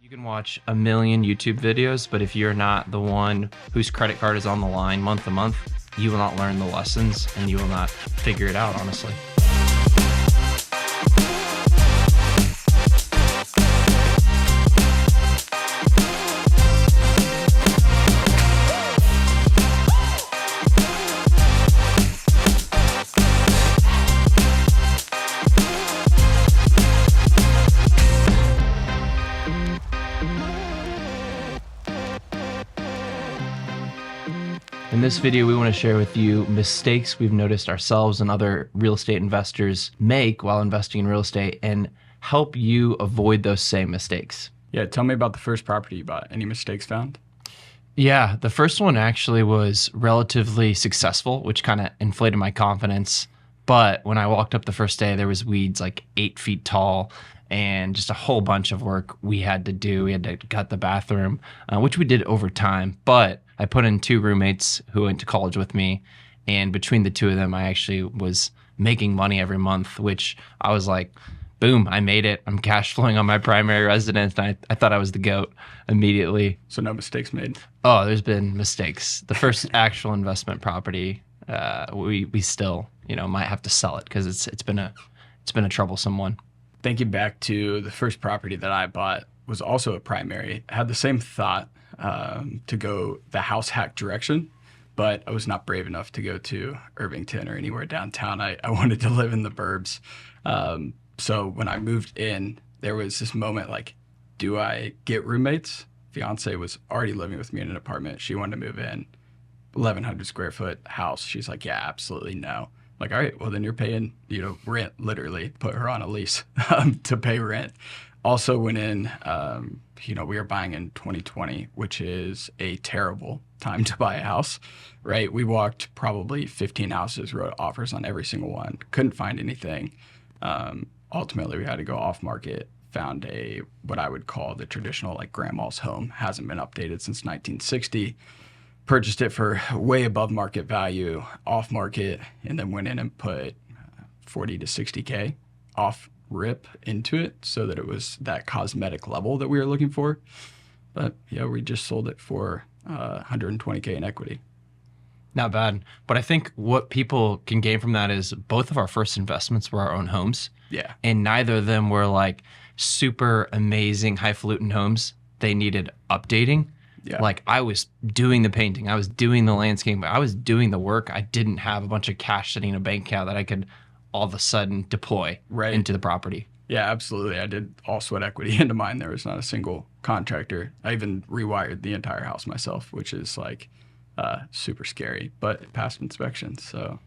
You can watch a million YouTube videos, but if you're not the one whose credit card is on the line month to month, you will not learn the lessons and you will not figure it out, honestly. In this video, we want to share with you mistakes we've noticed ourselves and other real estate investors make while investing in real estate and help you avoid those same mistakes. Yeah, tell me about the first property you bought. Any mistakes found? Yeah, the first one actually was relatively successful, which kind of inflated my confidence. But when I walked up the first day, there was weeds like 8 feet tall and just a whole bunch of work we had to do. We had to gut the bathroom, which we did over time. But I put in 2 roommates who went to college with me. And between the 2 of them, I actually was making money every month, which I was like, boom, I made it. I'm cash flowing on my primary residence. And I thought I was the GOAT immediately. So no mistakes made? Oh, there's been mistakes. The first actual investment property, we still, might have to sell it because it's been a troublesome one. Thinking back to the first property that I bought was also a primary. I had the same thought to go the house hack direction, but I was not brave enough to go to Irvington or anywhere downtown. I wanted to live in the burbs. So when I moved in, there was this moment like, do I get roommates? Fiance was already living with me in an apartment. She wanted to move in, 1,100 square foot house. She's like, yeah, absolutely no. I'm like, all right, well then you're paying, rent, literally put her on a lease to pay rent. Also went in, we were buying in 2020, which is a terrible time to buy a house, right? We walked probably 15 houses, wrote offers on every single one, couldn't find anything. Ultimately, we had to go off market, found what I would call the traditional like grandma's home, hasn't been updated since 1960. Purchased it for way above market value, off market, and then went in and put 40 to 60K off rip into it so that it was that cosmetic level that we were looking for. But yeah, we just sold it for 120K in equity. Not bad. But I think what people can gain from that is both of our first investments were our own homes. Yeah. And neither of them were like super amazing highfalutin homes. They needed updating. Yeah. Like I was doing the painting, I was doing the landscape, I was doing the work. I didn't have a bunch of cash sitting in a bank account that I could all of a sudden deploy into the property. Yeah, absolutely. I did all sweat equity into mine. There was not a single contractor. I even rewired the entire house myself, which is like super scary, but it passed inspection. So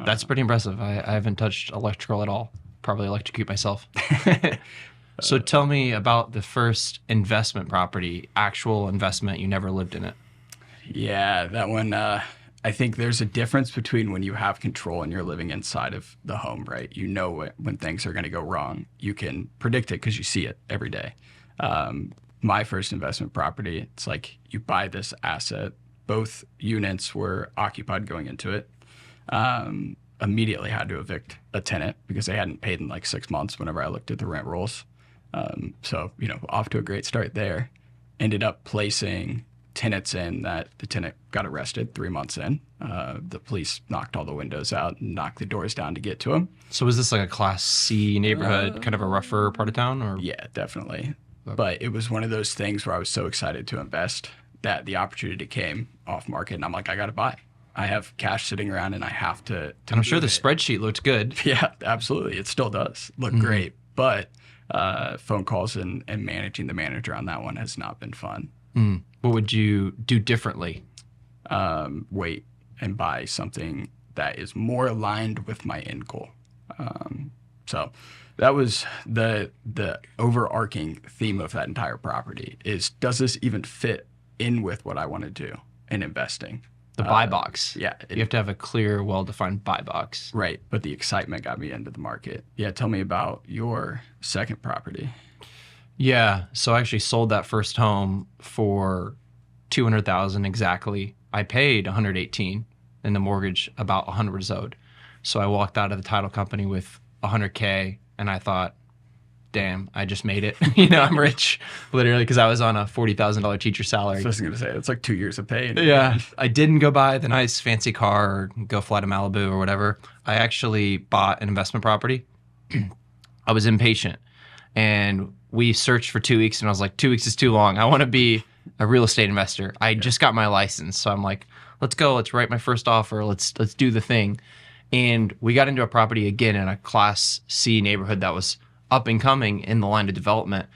that's pretty impressive. I haven't touched electrical at all. Probably electrocute myself. So tell me about the first investment property, actual investment. You never lived in it. Yeah, that one, I think there's a difference between when you have control and you're living inside of the home, right? You know when things are going to go wrong. You can predict it because you see it every day. My first investment property, it's like you buy this asset. Both units were occupied going into it. Immediately had to evict a tenant because they hadn't paid in like 6 months whenever I looked at the rent rolls. So, off to a great start there. Ended up placing tenants in that the tenant got arrested 3 months in. The police knocked all the windows out and knocked the doors down to get to him. So was this like a Class C neighborhood, kind of a rougher part of town? Or? Yeah, definitely. Okay. But it was one of those things where I was so excited to invest that the opportunity came off market and I'm like, I got to buy. I have cash sitting around and I have to and I'm sure the spreadsheet looked good. Yeah, absolutely. It still does look great. But phone calls and managing the manager on that one has not been fun. What would you do differently? Wait and buy something that is more aligned with my end goal. So that was the overarching theme of that entire property is, does this even fit in with what I want to do in investing? The buy box. Yeah. You have to have a clear, well-defined buy box. Right. But the excitement got me into the market. Yeah. Tell me about your second property. Yeah. So I actually sold that first home for $200,000 exactly. I paid $118,000 and the mortgage about $100,000 was owed. So I walked out of the title company with $100K and I thought, damn, I just made it. I'm rich, literally, because I was on a $40,000 teacher salary. So I was going to say, it's like 2 years of pay. Yeah, I didn't go buy the nice fancy car or go fly to Malibu or whatever. I actually bought an investment property. I was impatient, and we searched for 2 weeks, and I was like, 2 weeks is too long. I want to be a real estate investor. I just got my license, so I'm like, let's go. Let's write my first offer. Let's do the thing. And we got into a property again in a Class C neighborhood that was up and coming in the line of development,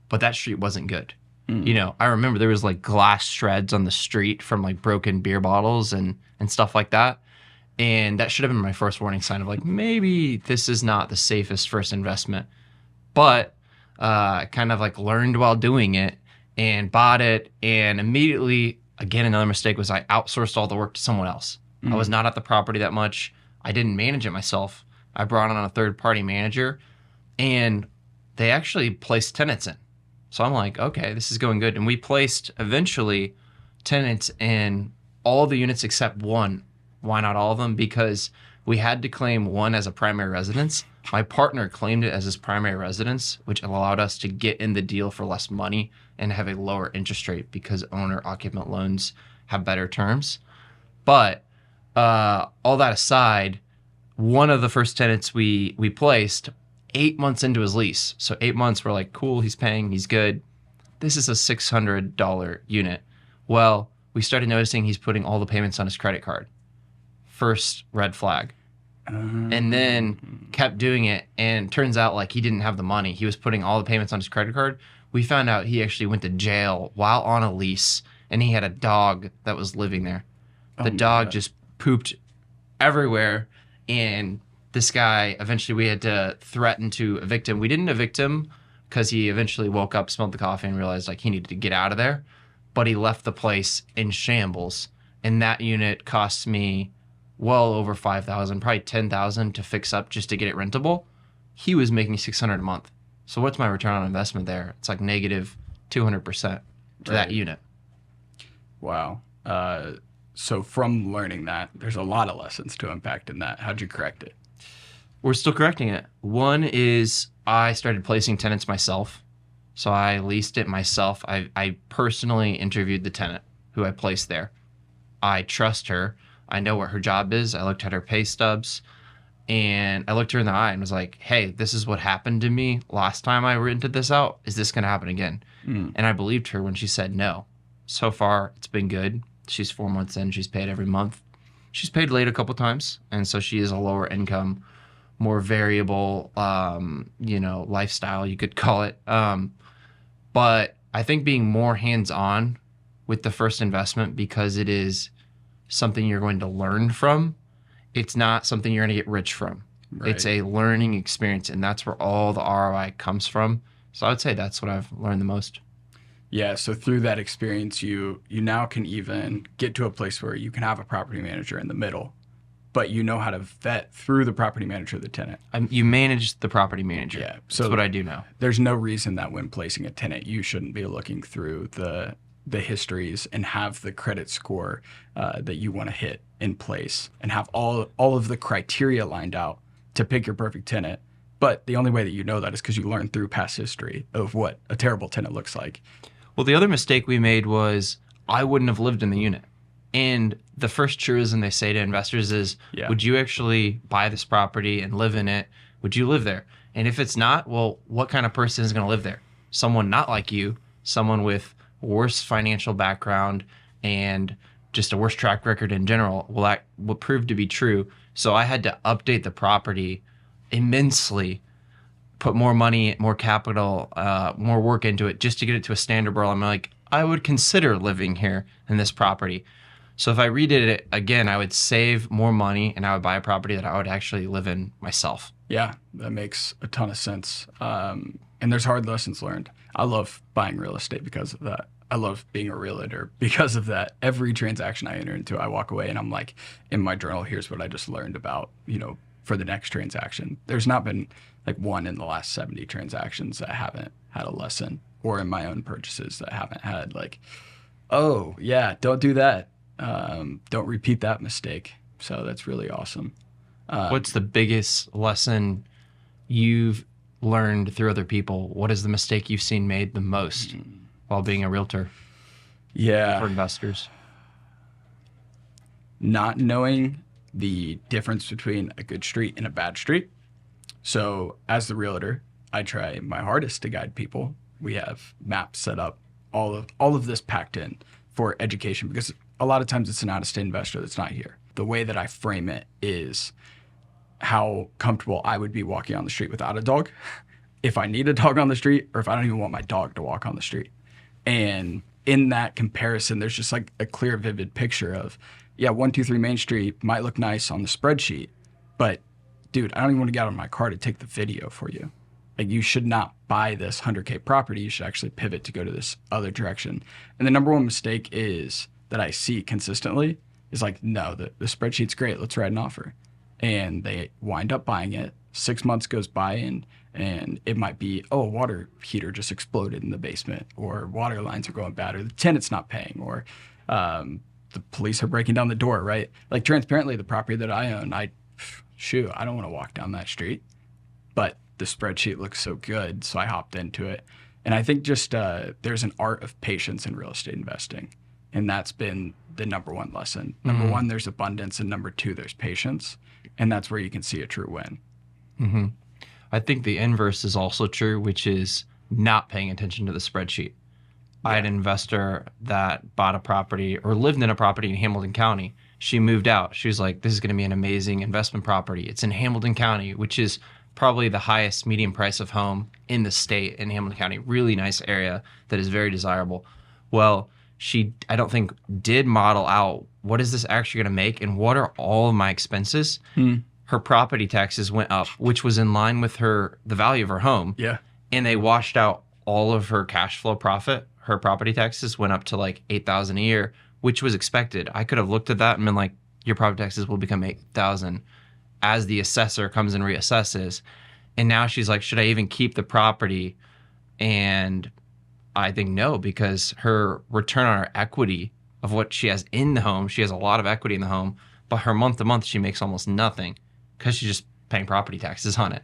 but that street wasn't good. I remember there was like glass shreds on the street from like broken beer bottles and stuff like that. And that should have been my first warning sign of like, maybe this is not the safest first investment. But kind of like learned while doing it and bought it. And immediately, again, another mistake was I outsourced all the work to someone else. I was not at the property that much. I didn't manage it myself. I brought on a third-party manager, and they actually placed tenants in. So I'm like, okay, this is going good. And we placed eventually tenants in all the units except one. Why not all of them? Because we had to claim one as a primary residence. My partner claimed it as his primary residence, which allowed us to get in the deal for less money and have a lower interest rate because owner-occupant loans have better terms. But all that aside, one of the first tenants we placed 8 months into his lease. So 8 months, we're like, cool, he's paying, he's good. This is a $600 unit. Well, we started noticing he's putting all the payments on his credit card. First red flag. And then kept doing it, and turns out like he didn't have the money. He was putting all the payments on his credit card. We found out he actually went to jail while on a lease, and he had a dog that was living there. The dog just pooped everywhere, and this guy, eventually we had to threaten to evict him. We didn't evict him because he eventually woke up, smelled the coffee, and realized like he needed to get out of there. But he left the place in shambles, and that unit cost me well over $5,000, probably $10,000 to fix up just to get it rentable. He was making $600 a month. So what's my return on investment there? It's like negative 200% to that unit. Wow. So from learning that, there's a lot of lessons to unpack in that. How'd you correct it? We're still correcting it. One is I started placing tenants myself. So I leased it myself. I personally interviewed the tenant who I placed there. I trust her. I know what her job is. I looked at her pay stubs, and I looked her in the eye and was like, hey, this is what happened to me last time I rented this out. Is this going to happen again? And I believed her when she said no. So far, it's been good. She's 4 months in. She's paid every month. She's paid late a couple times, and so she is a lower income, more variable, lifestyle, you could call it. But I think being more hands-on with the first investment, because it is something you're going to learn from. It's not something you're going to get rich from. Right. It's a learning experience, and that's where all the ROI comes from. So I would say that's what I've learned the most. Yeah, so through that experience, you now can even get to a place where you can have a property manager in the middle, but you know how to vet through the property manager the tenant. You manage the property manager. Yeah, so that's what I do now. There's no reason that when placing a tenant, you shouldn't be looking through the histories and have the credit score that you want to hit in place and have all of the criteria lined out to pick your perfect tenant. But the only way that you know that is because you learn through past history of what a terrible tenant looks like. Well, the other mistake we made was I wouldn't have lived in the unit. And the first truism they say to investors is, would you actually buy this property and live in it? Would you live there? And if it's not, well, what kind of person is going to live there? Someone not like you, someone with worse financial background and just a worse track record in general. Well, that will prove to be true. So I had to update the property immensely, put more money, more capital, more work into it just to get it to a standard where I'm like, I would consider living here in this property. So if I redid it again, I would save more money and I would buy a property that I would actually live in myself. Yeah, that makes a ton of sense. And there's hard lessons learned. I love buying real estate because of that. I love being a realtor because of that. Every transaction I enter into, I walk away and I'm like, in my journal, here's what I just learned about, for the next transaction. There's not been like one in the last 70 transactions that I haven't had a lesson, or in my own purchases that I haven't had like, oh yeah, don't do that. Don't repeat that mistake. So that's really awesome. What's the biggest lesson you've learned through other people? What is the mistake you've seen made the most while being a realtor for Yeah. investors? Not knowing the difference between a good street and a bad street. So as the realtor, I try my hardest to guide people. We have maps set up, all of this packed in for education, because a lot of times it's an out-of-state investor that's not here. The way that I frame it is how comfortable I would be walking on the street without a dog, if I need a dog on the street, or if I don't even want my dog to walk on the street. And in that comparison, there's just like a clear, vivid picture of, yeah, 123 Main Street might look nice on the spreadsheet, but dude, I don't even want to get out of my car to take the video for you. Like, you should not buy this 100K property. You should actually pivot to go to this other direction. And the number one mistake is that I see consistently is like, no, the spreadsheet's great. Let's write an offer. And they wind up buying it. 6 months goes by and it might be, oh, a water heater just exploded in the basement, or water lines are going bad, or the tenant's not paying, or the police are breaking down the door, right? Like, transparently, the property that I own, I don't want to walk down that street, but the spreadsheet looks so good, so I hopped into it. And I think just there's an art of patience in real estate investing, and that's been the number one lesson. Number one, there's abundance, and number two, there's patience, and that's where you can see a true win. Mm-hmm. I think the inverse is also true, which is not paying attention to the spreadsheet. I had an investor that bought a property or lived in a property in Hamilton County. She moved out. She was like, this is going to be an amazing investment property. It's in Hamilton County, which is probably the highest median price of home in the state in Hamilton County. Really nice area that is very desirable. Well, she, I don't think, did model out what is this actually going to make and what are all of my expenses. Her property taxes went up, which was in line with the value of her home. Yeah. And they washed out all of her cash flow profit. Her property taxes went up to like $8,000 a year, which was expected. I could have looked at that and been like, your property taxes will become $8,000 as the assessor comes and reassesses. And now she's like, should I even keep the property? And I think no, because her return on her equity of what she has in the home, she has a lot of equity in the home, but her month to month, she makes almost nothing because she's just paying property taxes on it.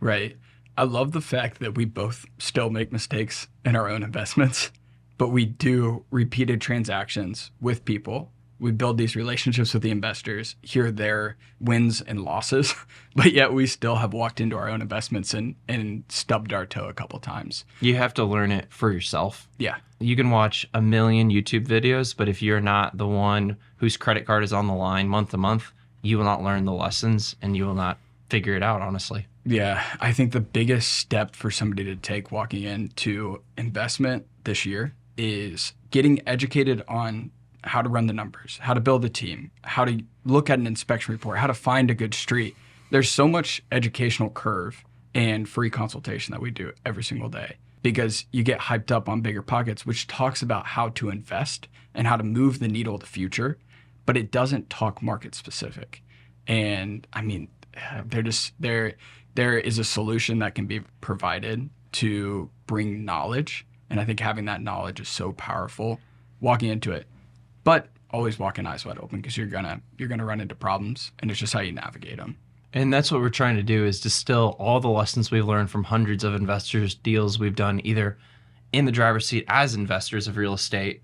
Right. I love the fact that we both still make mistakes in our own investments, but we do repeated transactions with people. We build these relationships with the investors, hear their wins and losses, but yet we still have walked into our own investments and stubbed our toe a couple times. You have to learn it for yourself. Yeah. You can watch a million YouTube videos, but if you're not the one whose credit card is on the line month to month, you will not learn the lessons and you will not figure it out, honestly. Yeah, I think the biggest step for somebody to take walking into investment this year is getting educated on how to run the numbers, how to build a team, how to look at an inspection report, how to find a good street. There's so much educational curve and free consultation that we do every single day, because you get hyped up on Bigger Pockets, which talks about how to invest and how to move the needle of the future, but it doesn't talk market specific. And I mean, there is a solution that can be provided to bring knowledge. And I think having that knowledge is so powerful walking into it, but always walking eyes wide open, because you're gonna run into problems, and it's just how you navigate them. And that's what we're trying to do, is distill all the lessons we've learned from hundreds of investors, deals we've done either in the driver's seat as investors of real estate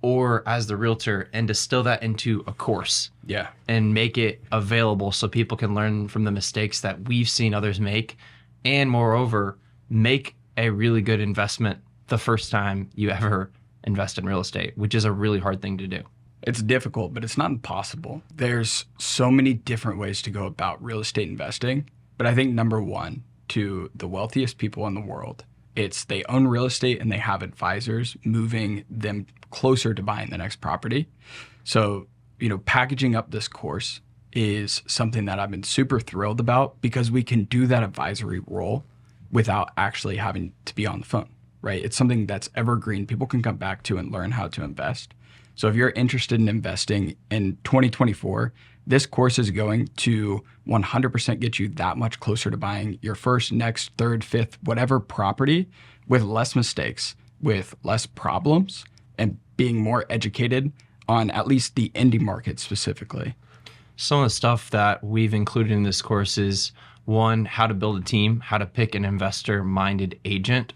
or as the realtor, and distill that into a course. Yeah. And make it available so people can learn from the mistakes that we've seen others make, and moreover, make a really good investment the first time you ever invest in real estate, which is a really hard thing to do. It's difficult, but it's not impossible. There's so many different ways to go about real estate investing. But I think number one, to the wealthiest people in the world, it's they own real estate and they have advisors moving them closer to buying the next property. So, packaging up this course is something that I've been super thrilled about, because we can do that advisory role without actually having to be on the phone, right? It's something that's evergreen. People can come back to and learn how to invest. So if you're interested in investing in 2024, this course is going to 100% get you that much closer to buying your first, next, third, fifth, whatever property, with less mistakes, with less problems, and being more educated on at least the Indy market specifically. Some of the stuff that we've included in this course is One, how to build a team, how to pick an investor-minded agent.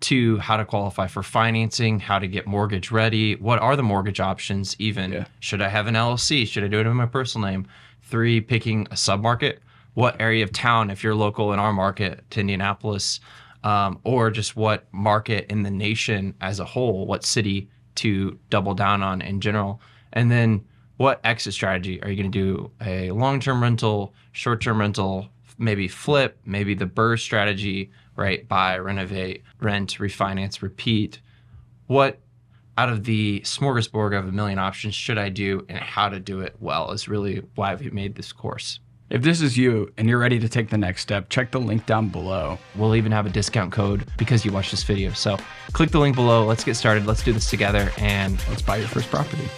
Two, how to qualify for financing, how to get mortgage ready. What are the mortgage options even? Yeah. Should I have an LLC? Should I do it in my personal name? Three, picking a submarket. What area of town, if you're local in our market to Indianapolis, or just what market in the nation as a whole, what city to double down on in general. And then what exit strategy? Are you going to do a long-term rental, short-term rental, maybe flip, maybe the BRRRR strategy, right? Buy, renovate, rent, refinance, repeat. What out of the smorgasbord of a million options should I do, and how to do it well is really why we made this course. If this is you and you're ready to take the next step, check the link down below. We'll even have a discount code because you watched this video. So click the link below. Let's get started. Let's do this together and Let's buy your first property.